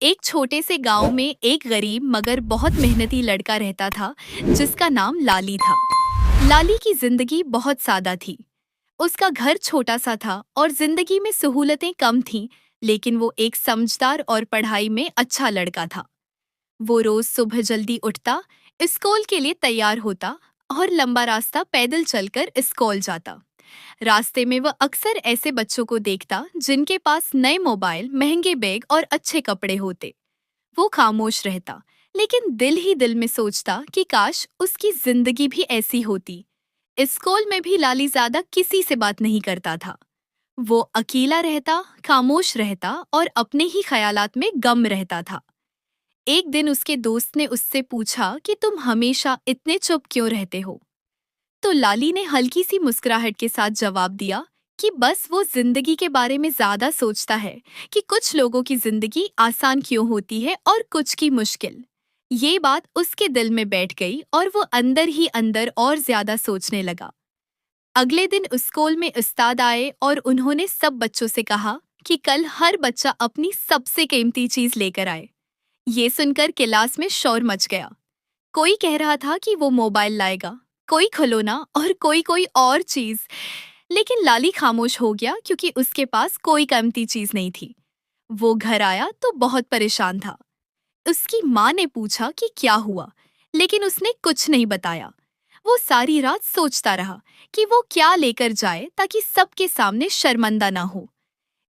एक छोटे से गांव में एक गरीब मगर बहुत मेहनती लड़का रहता था जिसका नाम लाली था। लाली की जिंदगी बहुत सादा थी। उसका घर छोटा सा था और जिंदगी में सहूलतें कम थीं, लेकिन वो एक समझदार और पढ़ाई में अच्छा लड़का था। वो रोज सुबह जल्दी उठता, स्कूल के लिए तैयार होता और लंबा रास्ता पैदल चलकर स्कूल जाता। रास्ते में वह अक्सर ऐसे बच्चों को देखता जिनके पास नए मोबाइल, महंगे बैग और अच्छे कपड़े होते। वो खामोश रहता, लेकिन दिल ही दिल में सोचता कि काश उसकी जिंदगी भी ऐसी होती। स्कूल में भी लाली ज्यादा किसी से बात नहीं करता था। वो अकेला रहता, खामोश रहता और अपने ही ख्यालात में गम रहता था। एक दिन उसके दोस्त ने उससे पूछा कि तुम हमेशा इतने चुप क्यों रहते हो। तो लाली ने हल्की सी मुस्कुराहट के साथ जवाब दिया कि बस वो जिंदगी के बारे में ज्यादा सोचता है कि कुछ लोगों की जिंदगी आसान क्यों होती है और कुछ की मुश्किल। ये बात उसके दिल में बैठ गई और वो अंदर ही अंदर और ज्यादा सोचने लगा। अगले दिन स्कूल में उस्ताद आए और उन्होंने सब बच्चों से कहा कि कल हर बच्चा अपनी सबसे कीमती चीज लेकर आए। ये सुनकर क्लास में शोर मच गया। कोई कह रहा था कि वो मोबाइल लाएगा, कोई खिलौना और कोई कोई और चीज। लेकिन लाली खामोश हो गया क्योंकि उसके पास कोई कीमती चीज नहीं थी। वो घर आया तो बहुत परेशान था। उसकी माँ ने पूछा कि क्या हुआ, लेकिन उसने कुछ नहीं बताया। वो सारी रात सोचता रहा कि वो क्या लेकर जाए ताकि सबके सामने शर्मिंदा ना हो।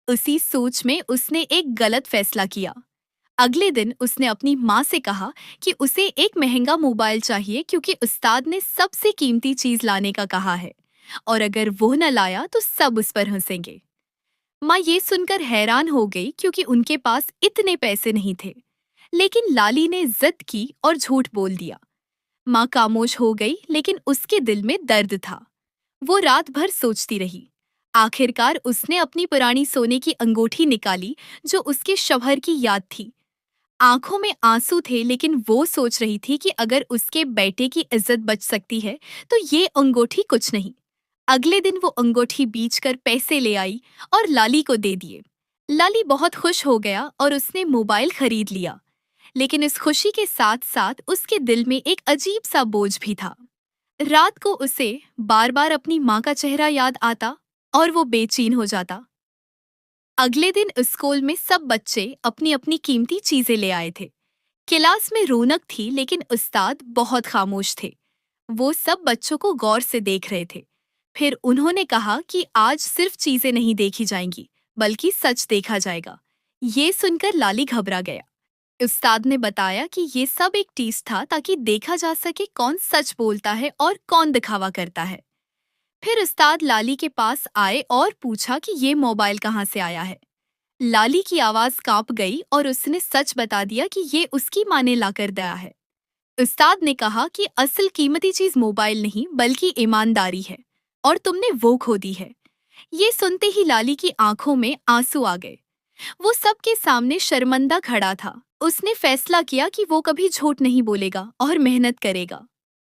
उसी सोच में उसने एक गलत फैसला किया। अगले दिन उसने अपनी माँ से कहा कि उसे एक महंगा मोबाइल चाहिए क्योंकि उस्ताद ने सबसे कीमती चीज लाने का कहा है और अगर वो न लाया तो सब उस पर हंसेंगे। माँ ये सुनकर हैरान हो गई क्योंकि उनके पास इतने पैसे नहीं थे। लेकिन लाली ने जिद की और झूठ बोल दिया। माँ खामोश हो गई, लेकिन उसके दिल में दर्द था। वो रात भर सोचती रही। आखिरकार उसने अपनी पुरानी सोने की अंगूठी निकाली जो उसके शौहर की याद थी। आंखों में आंसू थे, लेकिन वो सोच रही थी कि अगर उसके बेटे की इज्जत बच सकती है तो ये अंगूठी कुछ नहीं। अगले दिन वो अंगूठी बेचकर पैसे ले आई और लाली को दे दिए। लाली बहुत खुश हो गया और उसने मोबाइल खरीद लिया। लेकिन इस खुशी के साथ साथ उसके दिल में एक अजीब सा बोझ भी था। रात को उसे बार बार अपनी माँ का चेहरा याद आता और वो बेचैन हो जाता। अगले दिन स्कूल में सब बच्चे अपनी अपनी कीमती चीजें ले आए थे। क्लास में रौनक थी, लेकिन उस्ताद बहुत खामोश थे। वो सब बच्चों को गौर से देख रहे थे। फिर उन्होंने कहा कि आज सिर्फ चीजें नहीं देखी जाएंगी, बल्कि सच देखा जाएगा। ये सुनकर लाली घबरा गया। उस्ताद ने बताया कि ये सब एक टीस था ताकि देखा जा सके कौन सच बोलता है और कौन दिखावा करता है। फिर उस्ताद लाली के पास आए और पूछा कि ये मोबाइल कहाँ से आया है। लाली की आवाज कांप गई और उसने सच बता दिया कि ये उसकी माँ ने लाकर दिया है। उस्ताद ने कहा कि असल कीमती चीज मोबाइल नहीं बल्कि ईमानदारी है और तुमने वो खो दी है। ये सुनते ही लाली की आंखों में आंसू आ गए। वो सबके सामने शर्मिंदा खड़ा था। उसने फैसला किया कि वो कभी झूठ नहीं बोलेगा और मेहनत करेगा।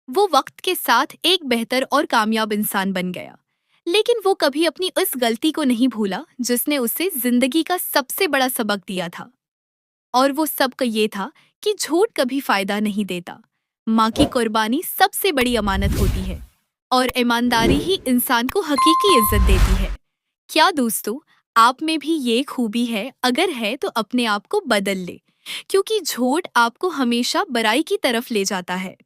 वो वक्त के साथ एक बेहतर और कामयाब इंसान बन गया। लेकिन वो कभी अपनी उस गलती को नहीं भूला जिसने उसे जिंदगी का सबसे बड़ा सबक दिया था। और वो सबक ये था कि झूठ कभी फायदा नहीं देता। माँ की कुर्बानी सबसे बड़ी अमानत होती है और ईमानदारी ही इंसान को हकीकी इज्जत देती है। क्या दोस्तों, आप में भी ये खूबी है? अगर है तो अपने आप को बदल ले, क्योंकि झूठ आपको हमेशा बुराई की तरफ ले जाता है।